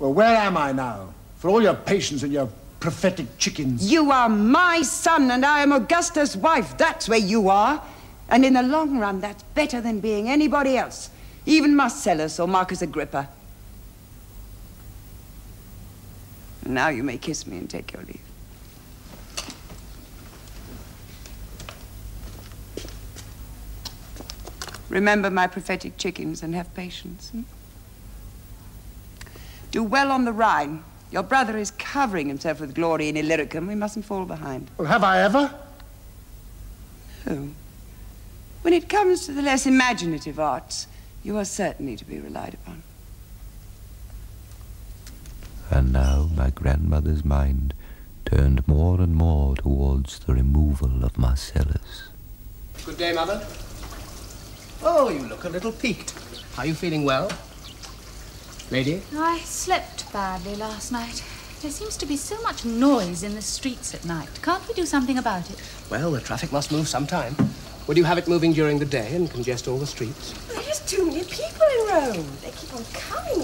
Well, where am I now? For all your patience and your prophetic chickens. You are my son, and I am Augusta's wife. That's where you are. And in the long run, that's better than being anybody else. Even Marcellus or Marcus Agrippa. Now you may kiss me and take your leave. Remember my prophetic chickens and have patience. Do well on the Rhine. Your brother is covering himself with glory in Illyricum. We mustn't fall behind. Well, have I ever? No. When it comes to the less imaginative arts, you are certainly to be relied upon. And now my grandmother's mind turned more and more towards the removal of Marcellus. Good day, Mother. Oh, you look a little peaked. Are you feeling well? Lady? I slept badly last night. There seems to be so much noise in the streets at night. Can't we do something about it? Well, the traffic must move sometime. Would you have it moving during the day and congest all the streets? There's too many people in Rome. They keep on coming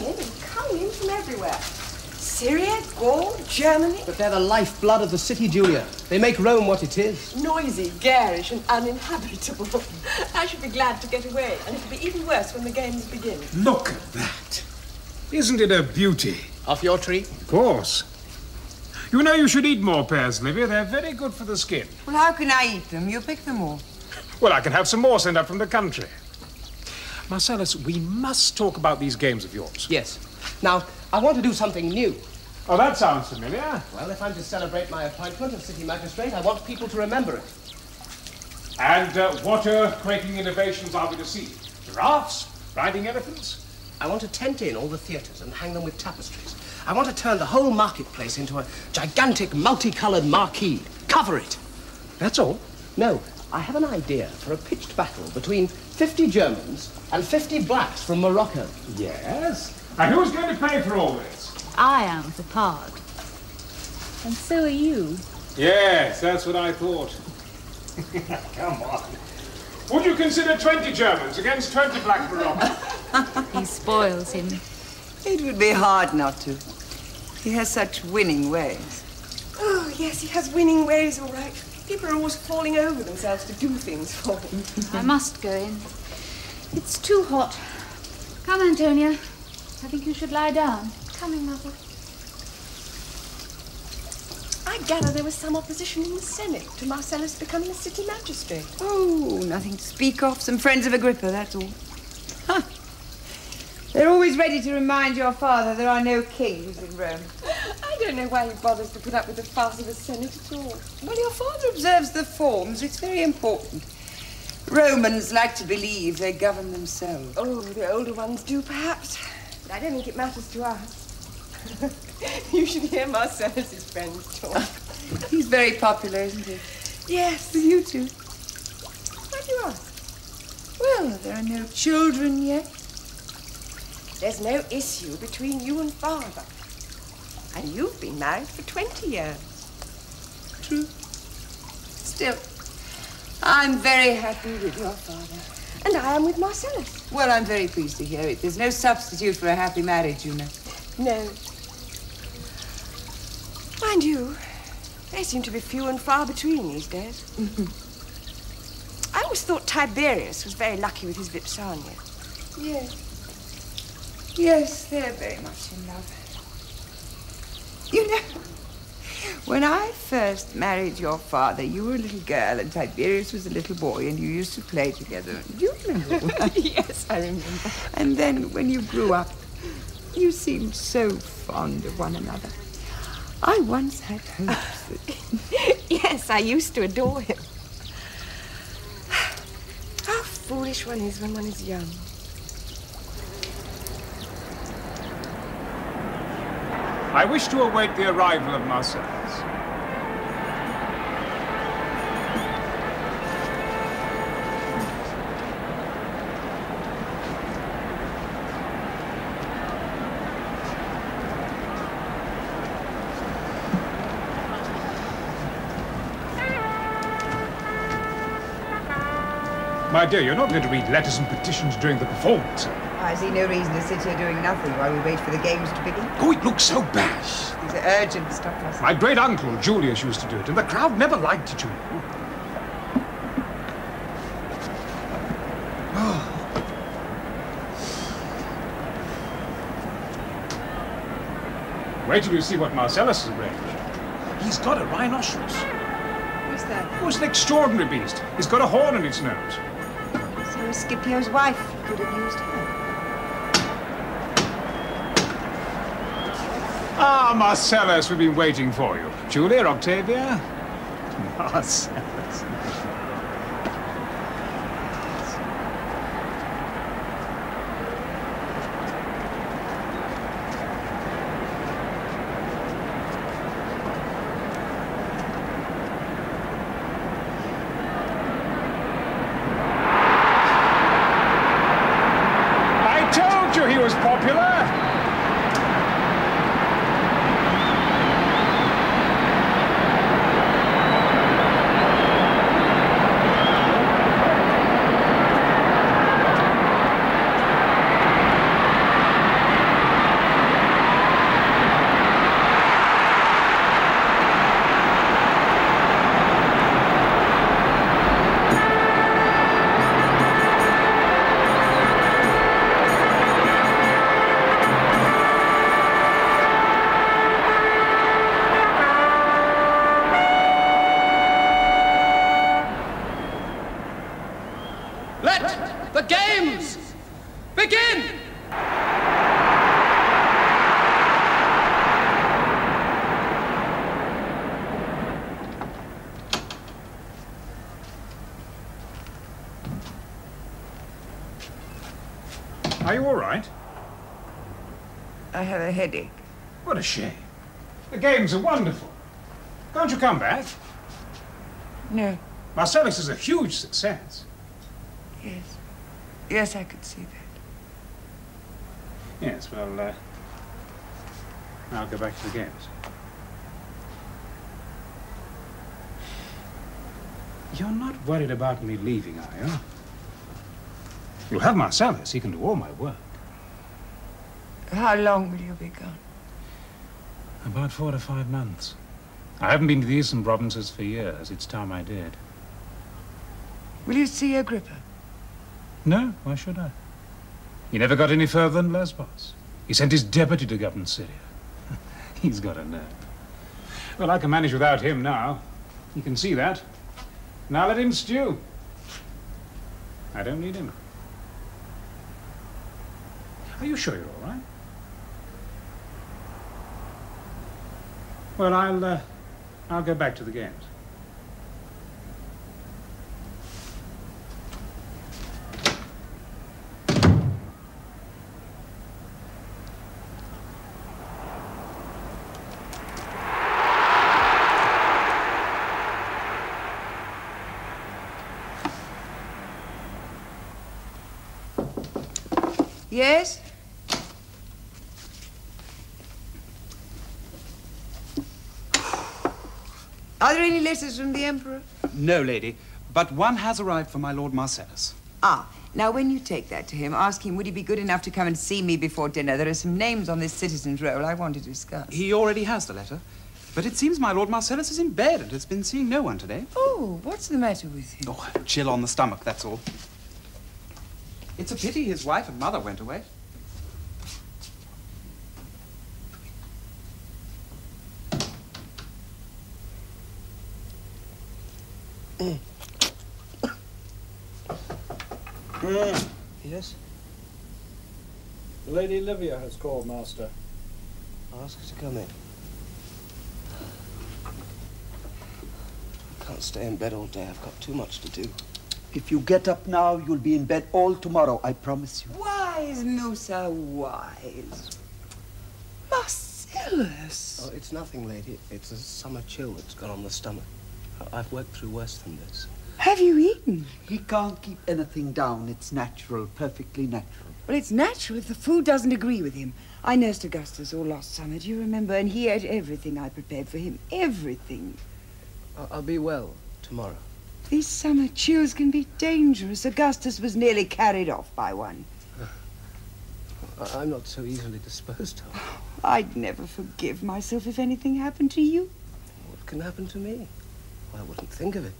in from everywhere. Syria, Gaul, Germany. But they're the lifeblood of the city, Julia. They make Rome what it is. Noisy, garish, and uninhabitable. I should be glad to get away, and it'll be even worse when the games begin. Look at that. Isn't it a beauty? Off your tree? Of course. You know you should eat more pears, Livia. They're very good for the skin. Well, how can I eat them? You pick them all. Well, I can have some more sent up from the country. Marcellus, we must talk about these games of yours. Yes. Now, I want to do something new. Oh, that sounds familiar. Well, if I'm to celebrate my appointment as city magistrate, I want people to remember it. And what earth-quaking innovations are we to see? Giraffes? Riding elephants? I want to tent in all the theatres and hang them with tapestries. I want to turn the whole marketplace into a gigantic, multicolored marquee. Cover it. That's all? No, I have an idea for a pitched battle between 50 Germans and 50 blacks from Morocco. Yes. And who's going to pay for all this? I am for part. And so are you. Yes, that's what I thought. Come on. Would you consider 20 Germans against 20 black Moroccans? He spoils him. It would be hard not to. He has such winning ways. Oh, yes, he has winning ways, all right. People are always falling over themselves to do things for him. I must go in. It's too hot. Come, Antonia. I think you should lie down. Coming, Mother. I gather there was some opposition in the Senate to Marcellus becoming a city magistrate. Oh, nothing to speak of. Some friends of Agrippa, that's all. Huh. They're always ready to remind your father there are no kings in Rome. I don't know why he bothers to put up with the farce of the Senate at all. Well, your father observes the forms. It's very important. Romans like to believe they govern themselves. Oh, the older ones do, perhaps. But I don't think it matters to us. You should hear Marcellus's friends talk. He's very popular, isn't he? Yes. With you two. Why do you ask? Well, there are no children yet. There's no issue between you and Father. And you've been married for 20 years. True. Still, I'm very happy with your father. And I am with Marcellus. Well, I'm very pleased to hear it. There's no substitute for a happy marriage, you know. No. Mind you, they seem to be few and far between these days. I always thought Tiberius was very lucky with his Vipsania. Yes. Yes, they're very much in love. You know, when I first married your father, you were a little girl and Tiberius was a little boy, and you used to play together. Do you remember? Yes, I remember. And then when you grew up, you seemed so fond of one another. I once had hopes that... Yes, I used to adore him. How foolish one is when one is young. I wish to await the arrival of Marcellus. My dear, you're not going to read letters and petitions during the performance. I see no reason to sit here doing nothing while we wait for the games to begin. Oh, it looks so bad. These are urgent stuff. My great-uncle, Julius, used to do it, and the crowd never liked it, you know. Wait till you see what Marcellus has arranged. He's got a rhinoceros. What's that? Oh, it's an extraordinary beast. He's got a horn in its nose. So Scipio's wife could have used her. Ah, Marcellus, we've been waiting for you. Julia, Octavia? Marcellus. I told you he was popular. Let the games begin! Are you all right? I have a headache. What a shame. The games are wonderful. Can't you come back? No. Marcellus is a huge success. Yes. Yes, I could see that. Yes, well, I'll go back to the games. You're not worried about me leaving, are you? You'll have Marcellus. He can do all my work. How long will you be gone? About 4 to 5 months. I haven't been to the eastern provinces for years. It's time I did. Will you see Agrippa? No, why should I? He never got any further than Lesbos. He sent his deputy to govern Syria. He's got a nerve. Well, I can manage without him now. You can see that. Now let him stew. I don't need him. Are you sure you're all right? Well, I'll go back to the games. Yes? Are there any letters from the Emperor? No, lady, but one has arrived for my Lord Marcellus. Ah, now when you take that to him, ask him, would he be good enough to come and see me before dinner? There are some names on this citizen's roll I want to discuss. He already has the letter, but it seems my Lord Marcellus is in bed and has been seeing no one today. Oh, what's the matter with him? Oh, chill on the stomach, that's all. It's a pity his wife and mother went away. Yes? Lady Livia has called, Master. I'll ask her to come in. I can't stay in bed all day. I've got too much to do. If you get up now, you'll be in bed all tomorrow, I promise you. Wise, Musa, wise. Marcellus. Oh, it's nothing, lady. It's a summer chill that's gone on the stomach. I've worked through worse than this. Have you eaten? He can't keep anything down. It's natural, perfectly natural. Well, it's natural if the food doesn't agree with him. I nursed Augustus all last summer, do you remember? And he ate everything I prepared for him. Everything. I'll be well tomorrow. These summer chills can be dangerous. Augustus was nearly carried off by one. I'm not so easily disposed of. I'd never forgive myself if anything happened to you. What can happen to me? I wouldn't think of it.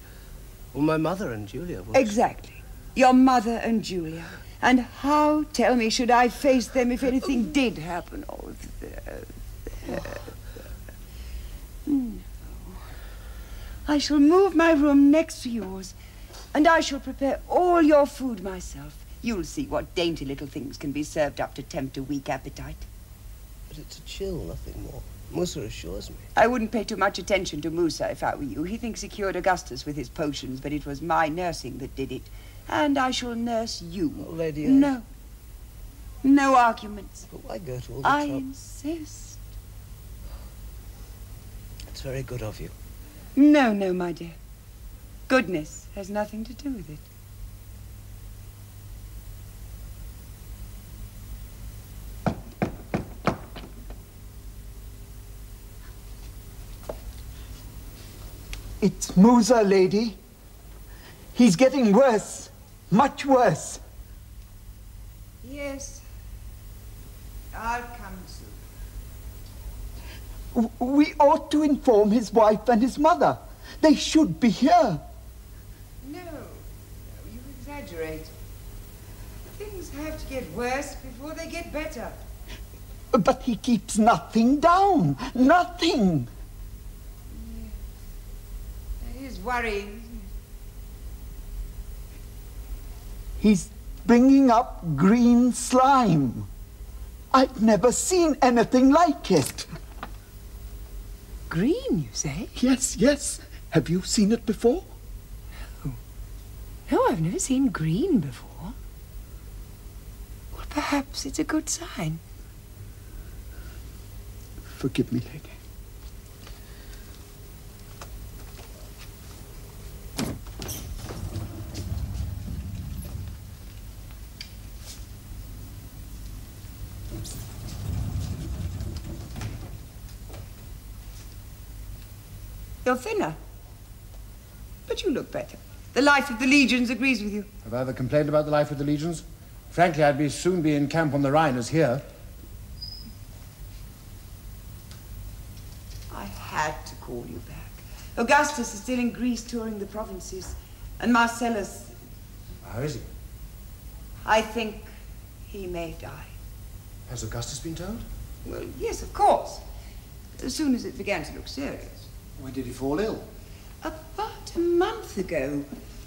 Well, my mother and Julia would. Exactly. Your mother and Julia. And how, tell me, should I face them if anything did happen? Oh, no. I shall move my room next to yours, and I shall prepare all your food myself. You'll see what dainty little things can be served up to tempt a weak appetite. But it's a chill, nothing more. Musa assures me. I wouldn't pay too much attention to Musa if I were you. He thinks he cured Augustus with his potions, but it was my nursing that did it. And I shall nurse you. Oh, Lady, No. No arguments. But why go to all the I trouble? insist. It's very good of you. No, no, my dear. Goodness has nothing to do with it. It's Musa, lady. He's getting worse. Much worse. Yes. I'll come soon. We ought to inform his wife and his mother. They should be here. No, you exaggerate. Things have to get worse before they get better. But he keeps nothing down. Nothing. That is worrying, isn't it? He's bringing up green slime. I've never seen anything like it. Green, you say? Yes, yes. Have you seen it before? No, I've never seen green before. Well, perhaps it's a good sign. Forgive me, lady. You're thinner. But you look better. The life of the legions agrees with you. Have I ever complained about the life of the legions? Frankly, I'd soon be in camp on the Rhine as here. I had to call you back. Augustus is still in Greece touring the provinces. And Marcellus... How is he? I think he may die. Has Augustus been told? Well, yes, of course. As soon as it began to look serious. When did he fall ill? About a month ago.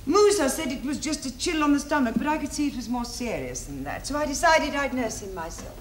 Musa said it was just a chill on the stomach, but I could see it was more serious than that, so I decided I'd nurse him myself.